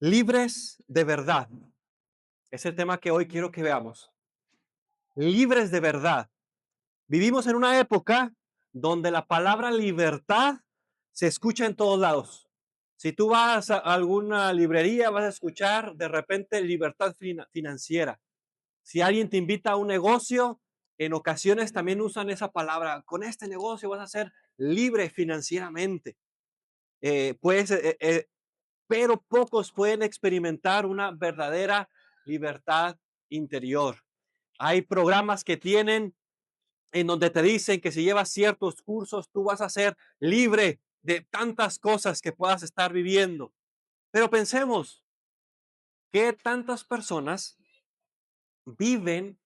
Libres de verdad. Es el tema que hoy quiero que veamos. Libres de verdad. Vivimos en una época donde la palabra libertad se escucha en todos lados. Si tú vas a alguna librería, vas a escuchar de repente libertad financiera. Si alguien te invita a un negocio, en ocasiones también usan esa palabra. Con este negocio vas a ser libre financieramente. Pues pero pocos pueden experimentar una verdadera libertad interior. Hay programas que tienen en donde te dicen que si llevas ciertos cursos, tú vas a ser libre de tantas cosas que puedas estar viviendo. Pero pensemos, ¿qué tantas personas viven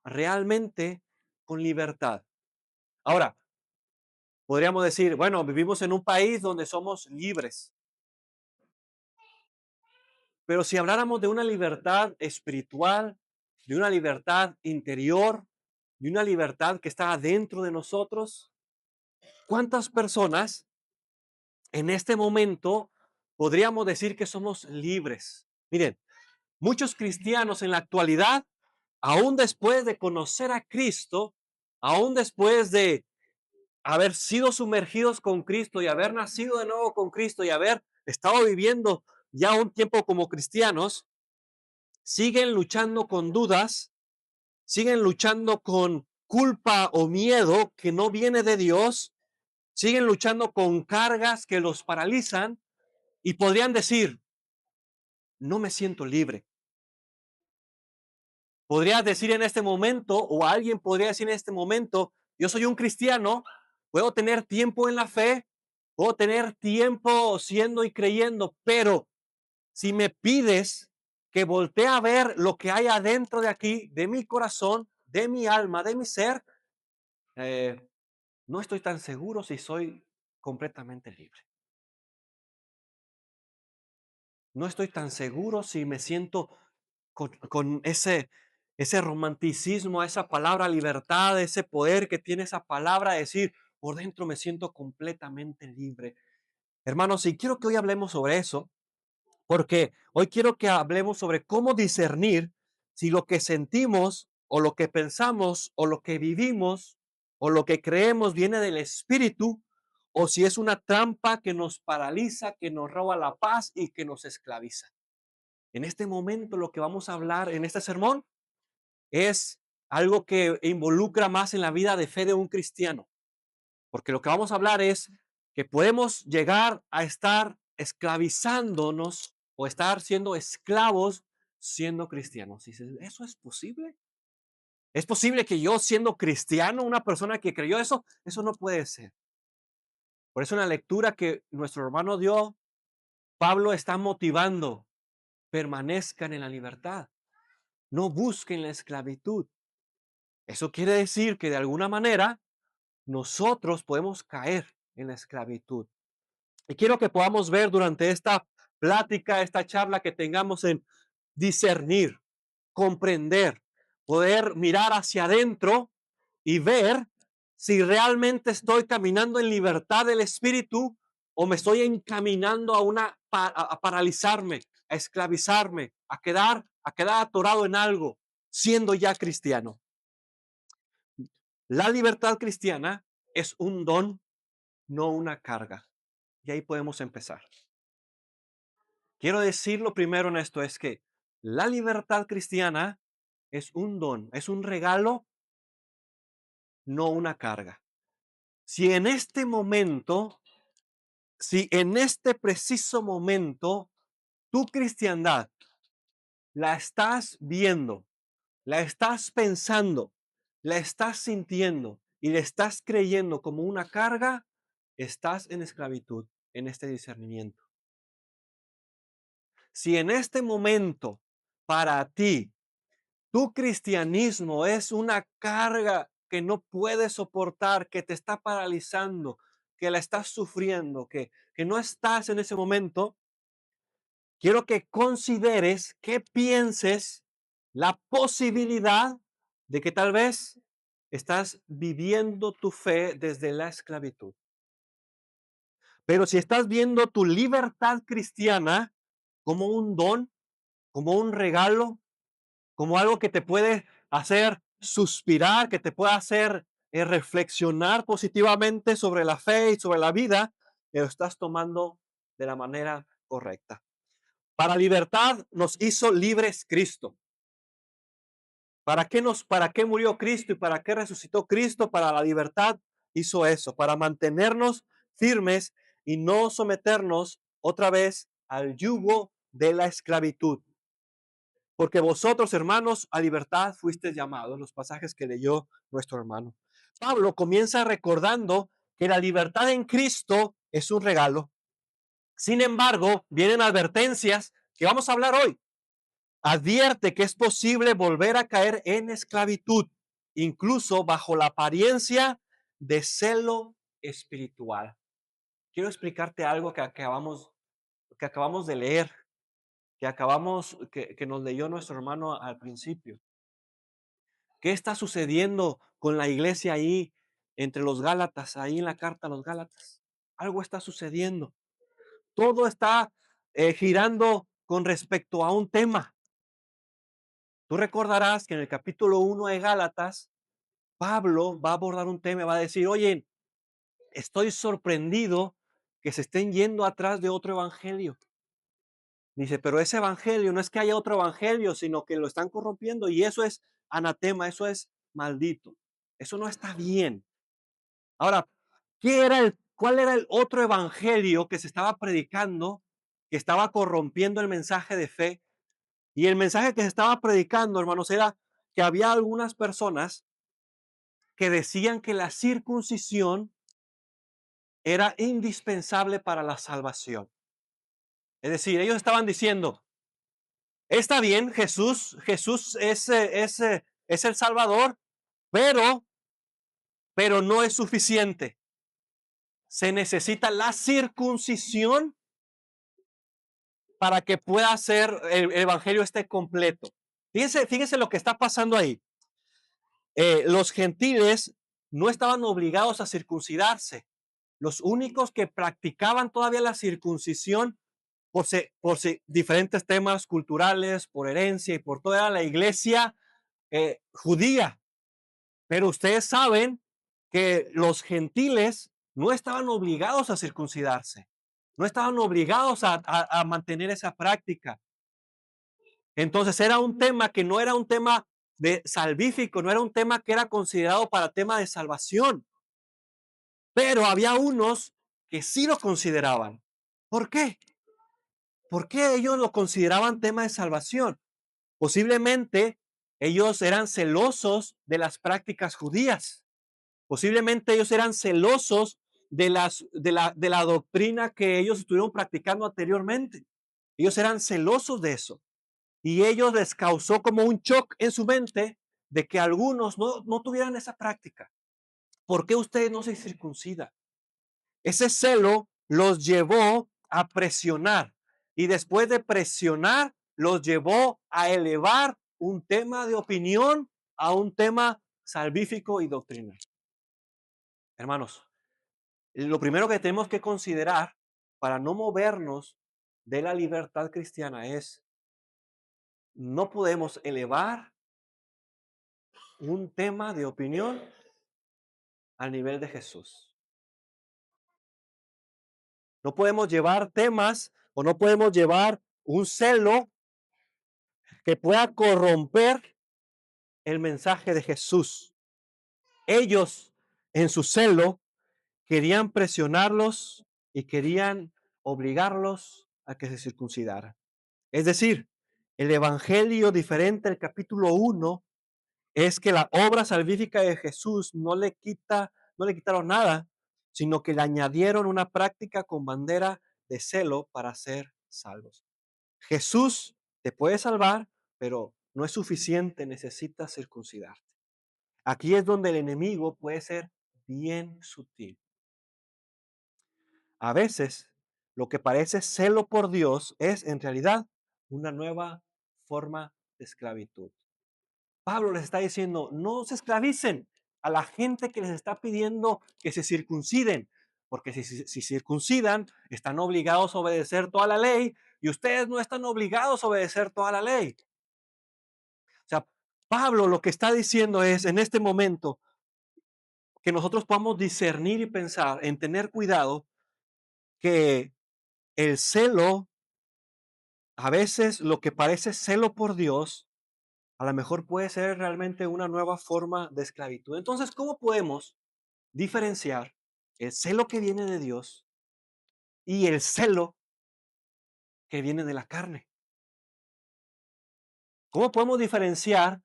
realmente con libertad? Ahora, podríamos decir, bueno, vivimos en un país donde somos libres. Pero si habláramos de una libertad espiritual, de una libertad interior, de una libertad que está dentro de nosotros, ¿cuántas personas en este momento podríamos decir que somos libres? Miren, muchos cristianos en la actualidad, aún después de conocer a Cristo, aún después de haber sido sumergidos con Cristo y haber nacido de nuevo con Cristo y haber estado viviendo ya un tiempo como cristianos, siguen luchando con dudas, siguen luchando con culpa o miedo que no viene de Dios, siguen luchando con cargas que los paralizan y podrían decir, no me siento libre. Podrías decir en este momento, o alguien podría decir en este momento, yo soy un cristiano, puedo tener tiempo en la fe, puedo tener tiempo siendo y creyendo, pero si me pides que voltee a ver lo que hay adentro de aquí, de mi corazón, de mi alma, de mi ser, eh, no estoy tan seguro si soy completamente libre. No estoy tan seguro si me siento con ese romanticismo, esa palabra libertad, ese poder que tiene esa palabra, decir, por dentro me siento completamente libre. Hermanos, y quiero que hoy hablemos sobre eso, porque hoy quiero que hablemos sobre cómo discernir si lo que sentimos o lo que pensamos o lo que vivimos o lo que creemos viene del Espíritu o si es una trampa que nos paraliza, que nos roba la paz y que nos esclaviza. En este momento lo que vamos a hablar en este sermón es algo que involucra más en la vida de fe de un cristiano, porque lo que vamos a hablar es que podemos llegar a estar esclavizándonos o estar siendo esclavos siendo cristianos. Y dices, ¿eso es posible? ¿Es posible que yo siendo cristiano, una persona que creyó eso? Eso no puede ser. Por eso en la lectura que nuestro hermano dio, Pablo está motivando, permanezcan en la libertad, no busquen la esclavitud. Eso quiere decir que de alguna manera nosotros podemos caer en la esclavitud. Y quiero que podamos ver durante esta plática, esta charla que tengamos en discernir, comprender, poder mirar hacia adentro y ver si realmente estoy caminando en libertad del espíritu o me estoy encaminando a paralizarme, a esclavizarme, a quedar atorado en algo, siendo ya cristiano. La libertad cristiana es un don, no una carga. Y ahí podemos empezar. Quiero decir lo primero en esto es que la libertad cristiana es un don, es un regalo, no una carga. Si en este momento, si en este preciso momento tu cristiandad la estás viendo, la estás pensando, la estás sintiendo y le estás creyendo como una carga, estás en esclavitud en este discernimiento. Si en este momento para ti tu cristianismo es una carga que no puedes soportar, que te está paralizando, que la estás sufriendo, que no estás en ese momento, quiero que consideres, que pienses la posibilidad de que tal vez estás viviendo tu fe desde la esclavitud. Pero si estás viendo tu libertad cristiana como un don, como un regalo, como algo que te puede hacer suspirar, que te puede hacer reflexionar positivamente sobre la fe y sobre la vida, que lo estás tomando de la manera correcta. Para libertad nos hizo libres Cristo. Para qué murió Cristo y para qué resucitó Cristo? Para la libertad hizo eso, para mantenernos firmes y no someternos otra vez al yugo de la esclavitud. Porque vosotros, hermanos, a libertad fuisteis llamados, los pasajes que leyó nuestro hermano. Pablo comienza recordando que la libertad en Cristo es un regalo. Sin embargo, vienen advertencias que vamos a hablar hoy. Advierte que es posible volver a caer en esclavitud, incluso bajo la apariencia de celo espiritual. Quiero explicarte algo que acabamos de leer, que nos leyó nuestro hermano al principio. ¿Qué está sucediendo con la iglesia ahí entre los Gálatas, ahí en la carta a los Gálatas? Algo está sucediendo. Todo está girando con respecto a un tema. Tú recordarás que en el capítulo 1 de Gálatas, Pablo va a abordar un tema y va a decir, oye, estoy sorprendido que se estén yendo atrás de otro evangelio. Dice, pero ese evangelio no es que haya otro evangelio, sino que lo están corrompiendo y eso es anatema, eso es maldito. Eso no está bien. Ahora, ¿cuál era el otro evangelio que se estaba predicando, que estaba corrompiendo el mensaje de fe? Y el mensaje que se estaba predicando, hermanos, era que había algunas personas que decían que la circuncisión era indispensable para la salvación. Es decir, ellos estaban diciendo, está bien, Jesús es el Salvador, pero, pero no es suficiente. Se necesita la circuncisión para que pueda ser el evangelio esté completo. Fíjense lo que está pasando ahí. Los gentiles no estaban obligados a circuncidarse. Los únicos que practicaban todavía la circuncisión diferentes temas culturales, por herencia y por toda la iglesia judía. Pero ustedes saben que los gentiles no estaban obligados a circuncidarse, no estaban obligados a mantener esa práctica. Entonces era un tema que no era un tema de salvífico, no era un tema que era considerado para tema de salvación. Pero había unos que sí lo consideraban. ¿Por qué? ¿Por qué ellos lo consideraban tema de salvación? Posiblemente ellos eran celosos de las prácticas judías. Posiblemente ellos eran celosos de la doctrina que ellos estuvieron practicando anteriormente. Ellos eran celosos de eso. Y ellos les causó como un shock en su mente de que algunos no tuvieran esa práctica. ¿Por qué ustedes no se circuncidan? Ese celo los llevó a presionar y después de presionar los llevó a elevar un tema de opinión a un tema salvífico y doctrinal. Hermanos, lo primero que tenemos que considerar para no movernos de la libertad cristiana es no podemos elevar un tema de opinión al nivel de Jesús. No podemos llevar temas o no podemos llevar un celo que pueda corromper el mensaje de Jesús. Ellos, en su celo, querían presionarlos y querían obligarlos a que se circuncidaran. Es decir, el evangelio diferente al capítulo 1 es que la obra salvífica de Jesús no le quitaron nada, sino que le añadieron una práctica con bandera de celo para ser salvos. Jesús te puede salvar, pero no es suficiente, necesitas circuncidarte. Aquí es donde el enemigo puede ser bien sutil. A veces, lo que parece celo por Dios es en realidad una nueva forma de esclavitud. Pablo les está diciendo, no se esclavicen a la gente que les está pidiendo que se circunciden, porque si circuncidan, están obligados a obedecer toda la ley, y ustedes no están obligados a obedecer toda la ley. O sea, Pablo lo que está diciendo es en este momento que nosotros podamos discernir y pensar en tener cuidado que el celo, a veces lo que parece celo por Dios, a lo mejor puede ser realmente una nueva forma de esclavitud. Entonces, ¿cómo podemos diferenciar el celo que viene de Dios y el celo que viene de la carne? ¿Cómo podemos diferenciar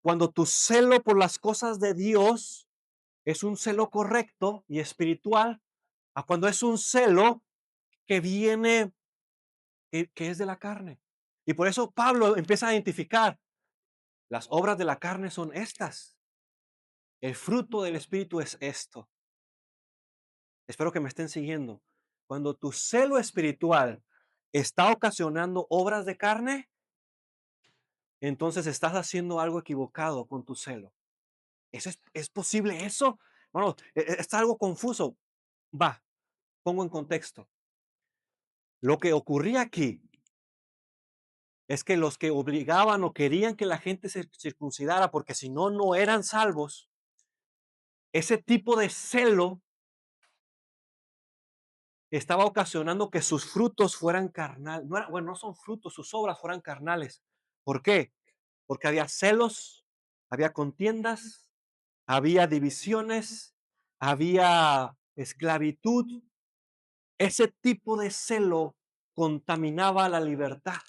cuando tu celo por las cosas de Dios es un celo correcto y espiritual a cuando es un celo que viene, que es de la carne? Y por eso Pablo empieza a identificar, las obras de la carne son estas, el fruto del espíritu es esto. Espero que me estén siguiendo. Cuando tu celo espiritual está ocasionando obras de carne, entonces estás haciendo algo equivocado con tu celo. ¿Es posible eso? Bueno, está algo confuso. Va, pongo en contexto. Lo que ocurría aquí es que los que obligaban o querían que la gente se circuncidara porque si no, no eran salvos, ese tipo de celo estaba ocasionando que sus frutos fueran carnal. No bueno, no son frutos, sus obras fueran carnales. ¿Por qué? Porque había celos, había contiendas, había divisiones, había esclavitud. Ese tipo de celo contaminaba la libertad.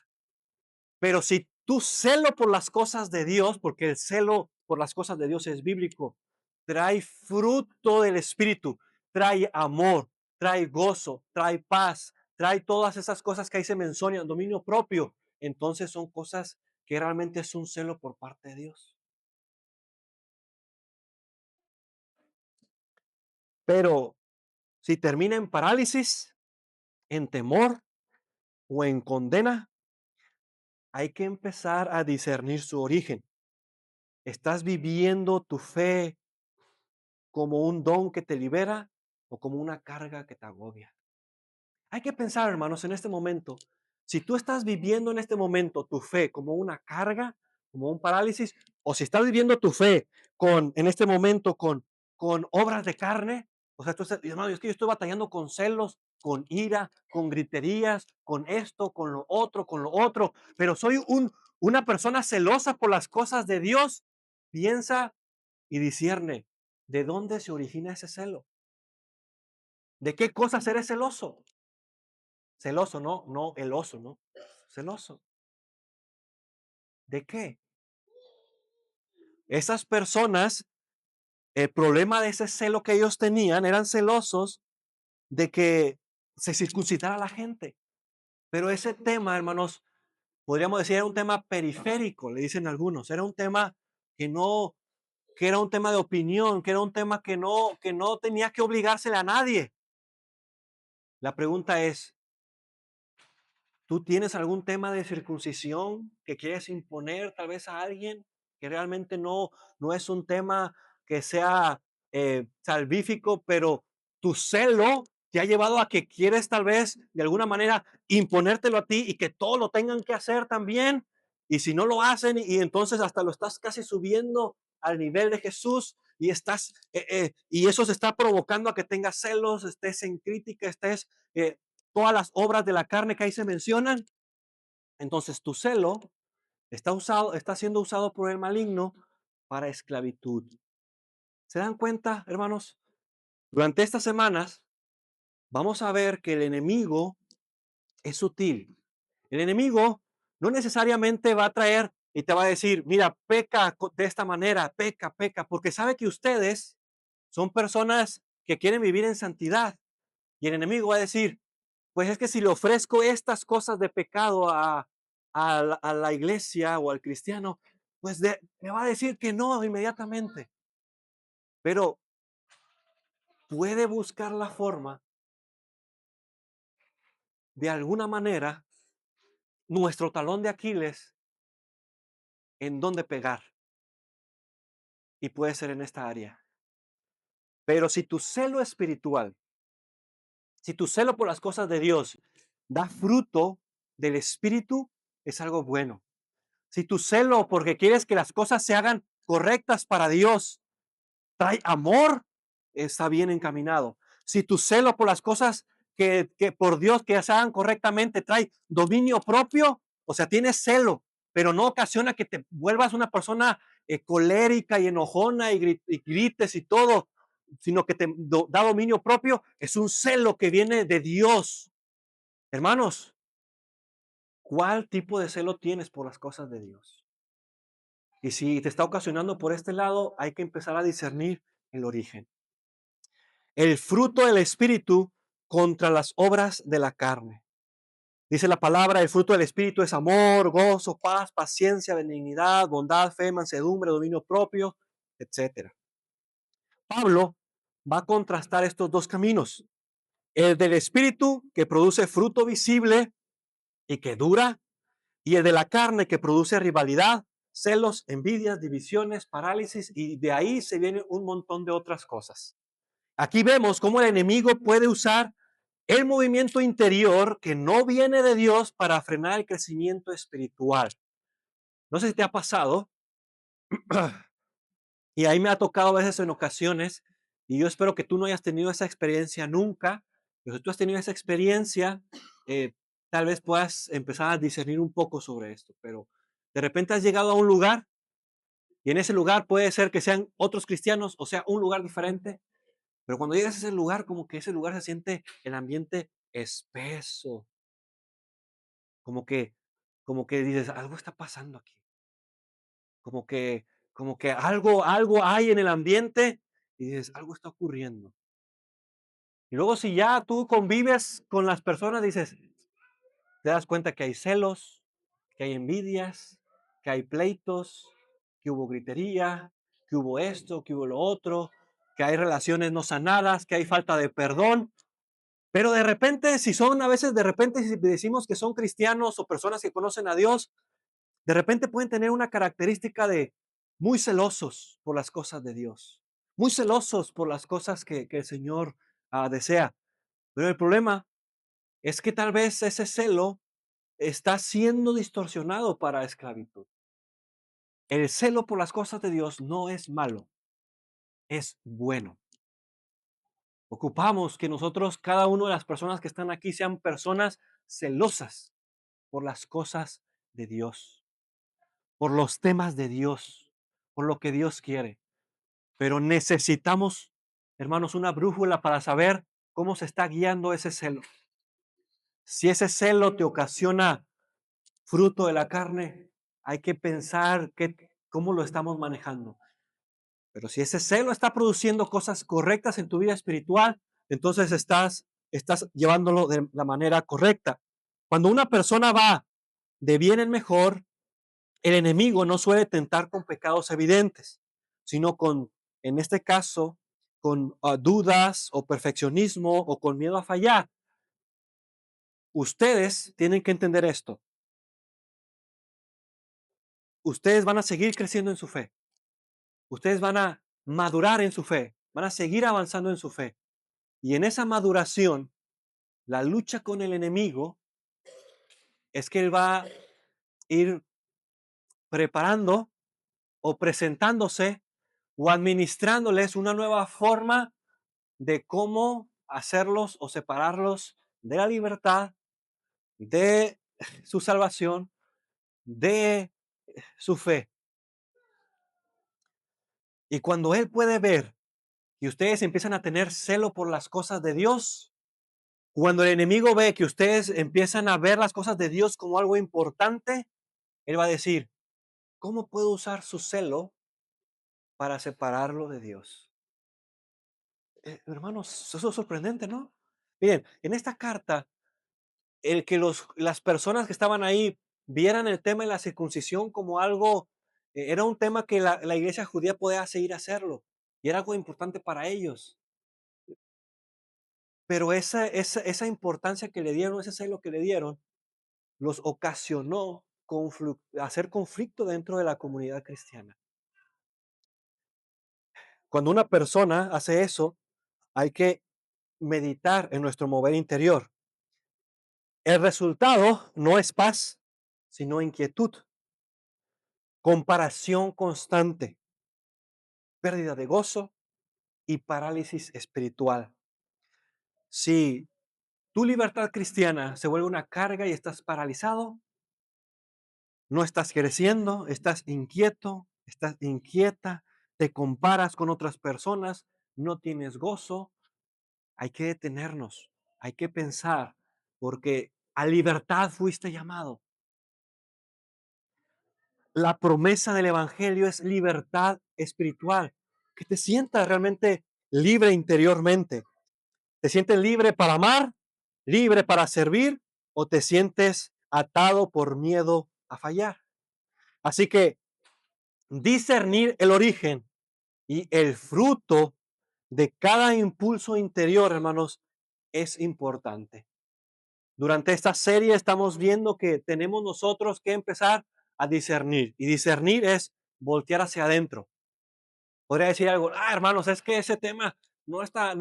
Pero si tu celo por las cosas de Dios, porque el celo por las cosas de Dios es bíblico, trae fruto del Espíritu, trae amor, trae gozo, trae paz, trae todas esas cosas que ahí se mencionan, dominio propio, entonces son cosas que realmente es un celo por parte de Dios. Pero si termina en parálisis, en temor o en condena, hay que empezar a discernir su origen. ¿Estás viviendo tu fe como un don que te libera o como una carga que te agobia? Hay que pensar, hermanos, en este momento, si tú estás viviendo en este momento tu fe como una carga, como un parálisis, o si estás viviendo tu fe en este momento con obras de carne, o sea, tú estás, hermano, es que yo estoy batallando con celos, con ira, con griterías, con esto, con lo otro, pero soy una persona celosa por las cosas de Dios. Piensa y discierne, ¿de dónde se origina ese celo? ¿De qué cosas eres celoso? Celoso, no el oso, ¿no? Celoso. ¿De qué? Esas personas, el problema de ese celo que ellos tenían, eran celosos de que se circuncidara la gente. Pero ese tema, hermanos, podríamos decir, era un tema periférico, le dicen algunos. Era un tema que no, que era un tema de opinión, que era un tema que no tenía que obligársele a nadie. La pregunta es, ¿tú tienes algún tema de circuncisión que quieres imponer tal vez a alguien que realmente no es un tema que sea salvífico, pero tu celo te ha llevado a que quieres tal vez de alguna manera imponértelo a ti y que todos lo tengan que hacer también? Y si no lo hacen y entonces hasta lo estás casi subiendo al nivel de Jesús y y eso se está provocando a que tengas celos, estés en crítica, estés todas las obras de la carne que ahí se mencionan. Entonces tu celo está siendo usado por el maligno para esclavitud. ¿Se dan cuenta, hermanos? Durante estas semanas vamos a ver que el enemigo es sutil. El enemigo no necesariamente va a traer y te va a decir, mira, peca de esta manera, peca, peca, porque sabe que ustedes son personas que quieren vivir en santidad. Y el enemigo va a decir, pues es que si le ofrezco estas cosas de pecado a la iglesia o al cristiano, pues me va a decir que no inmediatamente. Pero puede buscar la forma, de alguna manera, nuestro talón de Aquiles, en dónde pegar. Y puede ser en esta área. Pero si tu celo espiritual, si tu celo por las cosas de Dios da fruto, del Espíritu es algo bueno. Si tu celo porque quieres que las cosas se hagan correctas para Dios trae amor, está bien encaminado. Si tu celo por las cosas que por Dios que se hagan correctamente trae dominio propio, o sea, tienes celo, pero no ocasiona que te vuelvas una persona colérica y enojona y grites y todo, sino que te da dominio propio, es un celo que viene de Dios. Hermanos, ¿cuál tipo de celo tienes por las cosas de Dios? Y si te está ocasionando por este lado, hay que empezar a discernir el origen. El fruto del Espíritu contra las obras de la carne. Dice la palabra, el fruto del Espíritu es amor, gozo, paz, paciencia, benignidad, bondad, fe, mansedumbre, dominio propio, etcétera. Pablo va a contrastar estos dos caminos. El del Espíritu que produce fruto visible y que dura, y el de la carne que produce rivalidad, celos, envidias, divisiones, parálisis, y de ahí se viene un montón de otras cosas. Aquí vemos cómo el enemigo puede usar el movimiento interior que no viene de Dios para frenar el crecimiento espiritual. No sé si te ha pasado, y ahí me ha tocado a veces en ocasiones, y yo espero que tú no hayas tenido esa experiencia nunca, pero si tú has tenido esa experiencia, eh, tal vez puedas empezar a discernir un poco sobre esto, pero de repente has llegado a un lugar y en ese lugar puede ser que sean otros cristianos, o sea, un lugar diferente, pero cuando llegas a ese lugar, como que ese lugar se siente el ambiente espeso, como que, como que dices, algo está pasando aquí, como que, como que algo hay en el ambiente y dices, algo está ocurriendo. Y luego si ya tú convives con las personas, dices, te das cuenta que hay celos, que hay envidias, que hay pleitos, que hubo gritería, que hubo esto, que hubo lo otro, que hay relaciones no sanadas, que hay falta de perdón. Pero de repente, si son a veces, de repente, si decimos que son cristianos o personas que conocen a Dios, de repente pueden tener una característica de muy celosos por las cosas de Dios, muy celosos por las cosas que el Señor desea. Pero el problema es que tal vez ese celo está siendo distorsionado para esclavitud. El celo por las cosas de Dios no es malo, es bueno. Ocupamos que nosotros, cada una de las personas que están aquí, sean personas celosas por las cosas de Dios, por los temas de Dios, por lo que Dios quiere. Pero necesitamos, hermanos, una brújula para saber cómo se está guiando ese celo. Si ese celo te ocasiona fruto de la carne, hay que pensar cómo lo estamos manejando. Pero si ese celo está produciendo cosas correctas en tu vida espiritual, entonces estás llevándolo de la manera correcta. Cuando una persona va de bien en mejor, el enemigo no suele tentar con pecados evidentes, sino con, en este caso, con dudas o perfeccionismo o con miedo a fallar. Ustedes tienen que entender esto. Ustedes van a seguir creciendo en su fe. Ustedes van a madurar en su fe. Van a seguir avanzando en su fe. Y en esa maduración, la lucha con el enemigo es que él va a ir preparando o presentándose o administrándoles una nueva forma de cómo hacerlos o separarlos de la libertad, de su salvación, de su fe. Y cuando Él puede ver que ustedes empiezan a tener celo por las cosas de Dios, cuando el enemigo ve que ustedes empiezan a ver las cosas de Dios como algo importante, Él va a decir, ¿cómo puedo usar su celo para separarlo de Dios? Hermanos, eso es sorprendente, ¿no? Miren, en esta carta el que las personas que estaban ahí vieran el tema de la circuncisión como algo, era un tema que la iglesia judía podía seguir hacerlo y era algo importante para ellos. Pero esa importancia que le dieron, ese celo que le dieron, los ocasionó hacer conflicto dentro de la comunidad cristiana. Cuando una persona hace eso, hay que meditar en nuestro mover interior. El resultado no es paz, sino inquietud, comparación constante, pérdida de gozo y parálisis espiritual. Si tu libertad cristiana se vuelve una carga y estás paralizado, no estás creciendo, estás inquieto, estás inquieta, te comparas con otras personas, no tienes gozo, hay que detenernos, hay que pensar, porque a libertad fuiste llamado. La promesa del Evangelio es libertad espiritual, que te sientas realmente libre interiormente. ¿Te sientes libre para amar, libre para servir o te sientes atado por miedo a fallar? Así que discernir el origen y el fruto de cada impulso interior, hermanos, es importante. Durante esta serie estamos viendo que tenemos nosotros que empezar a discernir. Y discernir es voltear hacia adentro. Podría decir algo, hermanos, es que ese tema no está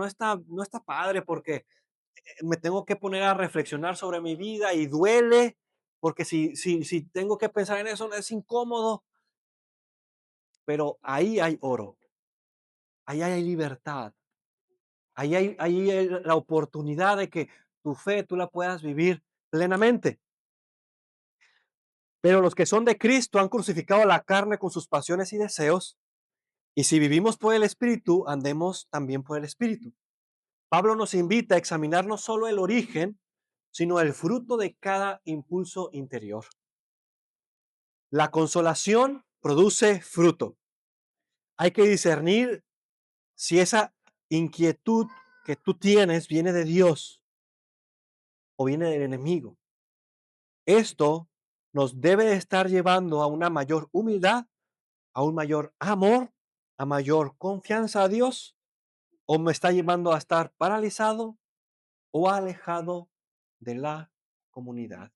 padre porque me tengo que poner a reflexionar sobre mi vida y duele, porque si tengo que pensar en eso es incómodo, pero ahí hay oro, ahí hay libertad, ahí hay la oportunidad de que tu fe tú la puedas vivir plenamente. Pero los que son de Cristo han crucificado la carne con sus pasiones y deseos, y si vivimos por el Espíritu, andemos también por el Espíritu. Pablo nos invita a examinar no solo el origen, sino el fruto de cada impulso interior. La consolación produce fruto. Hay que discernir si esa inquietud que tú tienes viene de Dios o viene del enemigo. Esto nos debe estar llevando a una mayor humildad, a un mayor amor, a mayor confianza a Dios, o me está llevando a estar paralizado o alejado de la comunidad.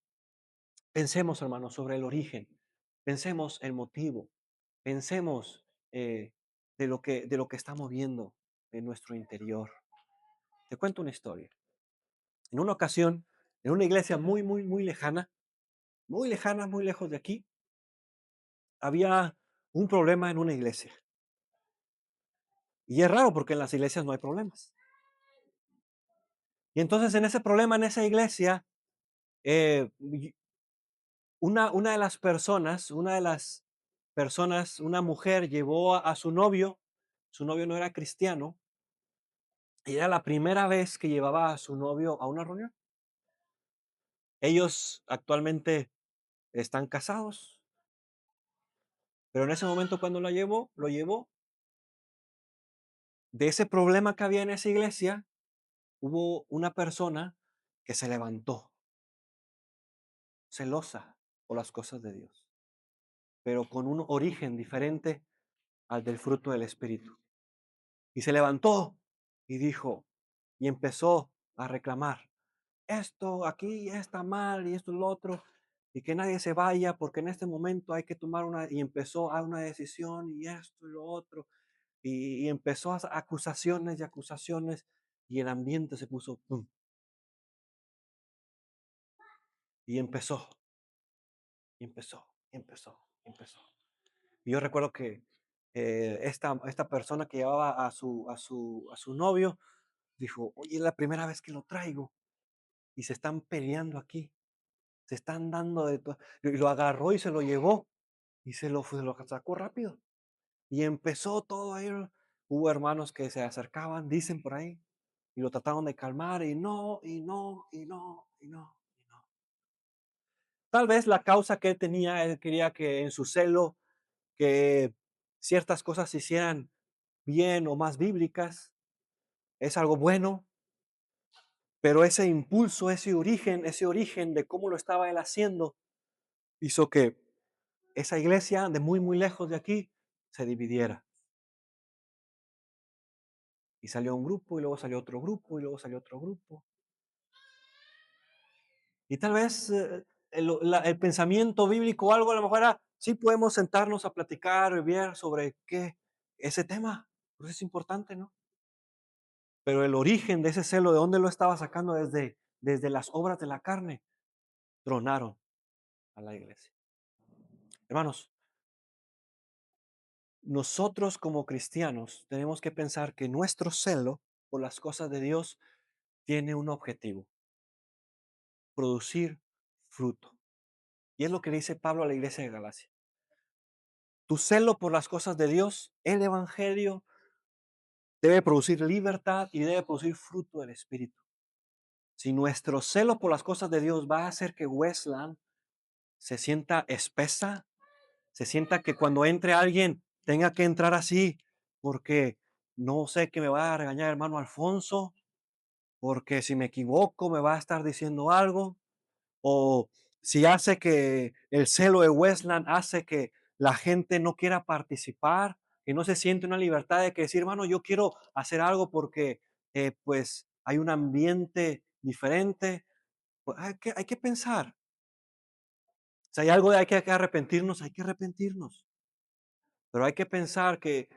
Pensemos, hermanos, sobre el origen, pensemos el motivo, pensemos de lo que estamos viendo en nuestro interior. Te cuento una historia. En una ocasión, en una iglesia muy, muy, muy lejana, muy lejos de aquí, había un problema en una iglesia. Y es raro porque en las iglesias no hay problemas. Y entonces en ese problema, en esa iglesia, una de las personas, una mujer llevó a su novio no era cristiano, y era la primera vez que llevaba a su novio a una reunión. Ellos actualmente están casados, pero en ese momento cuando lo llevó, de ese problema que había en esa iglesia, hubo una persona que se levantó, celosa por las cosas de Dios, pero con un origen diferente al del fruto del Espíritu. Y se levantó y dijo, y empezó a reclamar, esto aquí está mal y esto y lo otro, y que nadie se vaya porque en este momento hay que tomar y empezó a una decisión y esto y lo otro, y empezó a acusaciones y acusaciones, y el ambiente se puso, pum, y empezó. Y yo recuerdo que esta persona que llevaba a su novio dijo, oye, es la primera vez que lo traigo y se están peleando aquí, se están dando de todo. Y lo agarró y se lo llevó y se lo sacó rápido. Y empezó todo ahí. Hubo hermanos que se acercaban, dicen por ahí, y lo trataron de calmar y no, y no, y no, y no, y no. Tal vez la causa que él tenía, él quería que en su celo, que ciertas cosas se hicieran bien o más bíblicas, es algo bueno, pero ese origen de cómo lo estaba él haciendo, hizo que esa iglesia de muy, muy lejos de aquí se dividiera. Y salió un grupo, y luego salió otro grupo, y luego salió otro grupo. Y tal vez el pensamiento bíblico o algo, a lo mejor era, sí podemos sentarnos a platicar y ver sobre ese tema, pues es importante, ¿no? Pero el origen de ese celo, ¿de dónde lo estaba sacando? Desde las obras de la carne. tronaron a la iglesia. Hermanos, nosotros como cristianos tenemos que pensar que nuestro celo por las cosas de Dios tiene un objetivo: producir fruto. Y es lo que le dice Pablo a la iglesia de Galacia. Tu celo por las cosas de Dios, el Evangelio, debe producir libertad y debe producir fruto del Espíritu. Si nuestro celo por las cosas de Dios va a hacer que Westland se sienta espesa, se sienta que cuando entre alguien tenga que entrar así, porque no sé que me va a regañar hermano Alfonso, porque si me equivoco me va a estar diciendo algo, o si hace que el celo de Westland hace que la gente no quiera participar, que no se siente una libertad de que decir, hermano, yo quiero hacer algo porque pues hay un ambiente diferente. Pues hay que pensar. Si hay algo de hay que arrepentirnos, hay que arrepentirnos. Pero hay que pensar que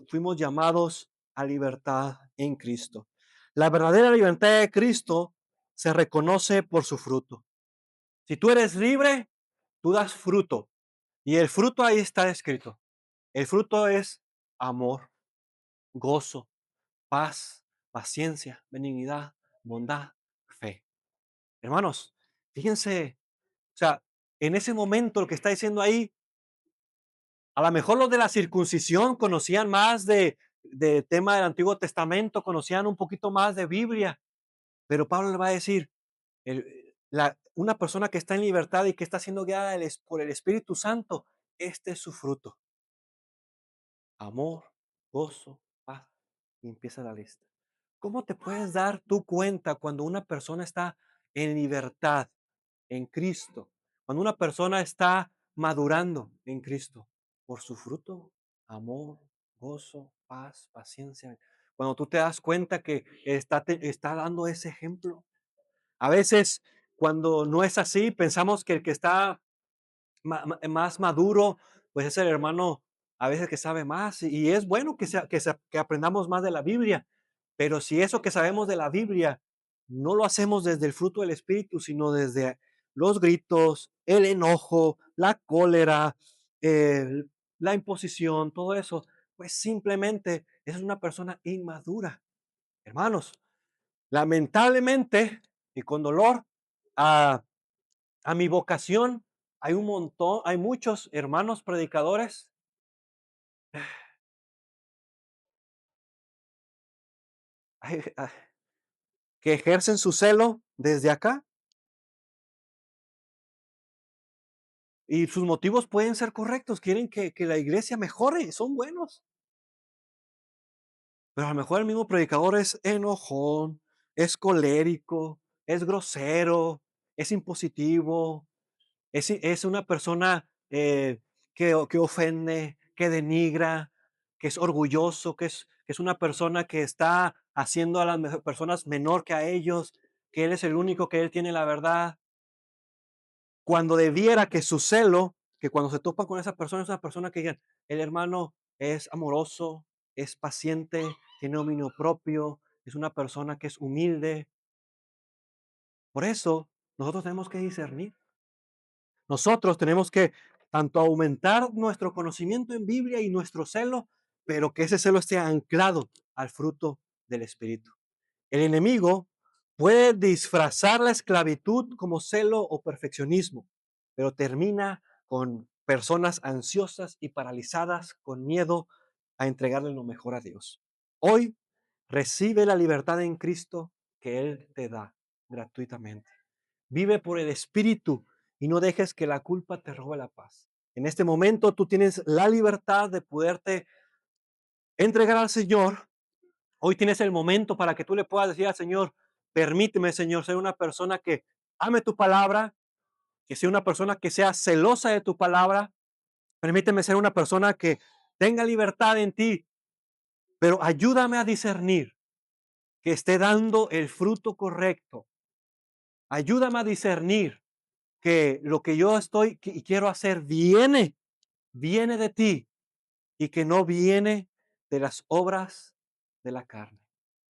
fuimos llamados a libertad en Cristo. La verdadera libertad de Cristo se reconoce por su fruto. Si tú eres libre, tú das fruto. Y el fruto ahí está escrito. El fruto es amor, gozo, paz, paciencia, benignidad, bondad, fe. Hermanos, fíjense, o sea, en ese momento lo que está diciendo ahí, a lo mejor los de la circuncisión conocían más de tema del Antiguo Testamento, conocían un poquito más de Biblia, pero Pablo le va a decir, una persona que está en libertad y que está siendo guiada por el Espíritu Santo, este es su fruto. Amor, gozo, paz. Y empieza la lista. ¿Cómo te puedes dar tú cuenta cuando una persona está en libertad en Cristo? Cuando una persona está madurando en Cristo. Por su fruto, amor, gozo, paz, paciencia. Cuando tú te das cuenta que está dando ese ejemplo. A veces, cuando no es así, pensamos que el que está más maduro, pues es el hermano a veces que sabe más. Y es bueno que aprendamos más de la Biblia. Pero si eso que sabemos de la Biblia no lo hacemos desde el fruto del Espíritu, sino desde los gritos, el enojo, la cólera, el- la imposición, todo eso, pues simplemente es una persona inmadura. Hermanos, lamentablemente y con dolor, a, a mi vocación hay un montón, hay muchos hermanos predicadores que ejercen su celo desde acá. Y sus motivos pueden ser correctos, quieren que la iglesia mejore, son buenos. Pero a lo mejor el mismo predicador es enojón, es colérico, es grosero, es impositivo, es una persona que ofende, que denigra, que es orgulloso, que es una persona que está haciendo a las personas menor que a ellos, que él es el único, que él tiene la verdad. Cuando debiera que su celo, que cuando se topa con esa persona, es una persona que digan, el hermano es amoroso, es paciente, tiene dominio propio, es una persona que es humilde. Por eso, nosotros tenemos que discernir. Nosotros tenemos que tanto aumentar nuestro conocimiento en Biblia y nuestro celo, pero que ese celo esté anclado al fruto del Espíritu. El enemigo puede disfrazar la esclavitud como celo o perfeccionismo, pero termina con personas ansiosas y paralizadas con miedo a entregarle lo mejor a Dios. Hoy recibe la libertad en Cristo que Él te da gratuitamente. Vive por el Espíritu y no dejes que la culpa te robe la paz. En este momento tú tienes la libertad de poderte entregar al Señor. Hoy tienes el momento para que tú le puedas decir al Señor, permíteme, Señor, ser una persona que ame tu palabra, que sea una persona que sea celosa de tu palabra. Permíteme ser una persona que tenga libertad en ti, pero ayúdame a discernir que esté dando el fruto correcto. Ayúdame a discernir que lo que yo estoy y quiero hacer viene de ti y que no viene de las obras de la carne.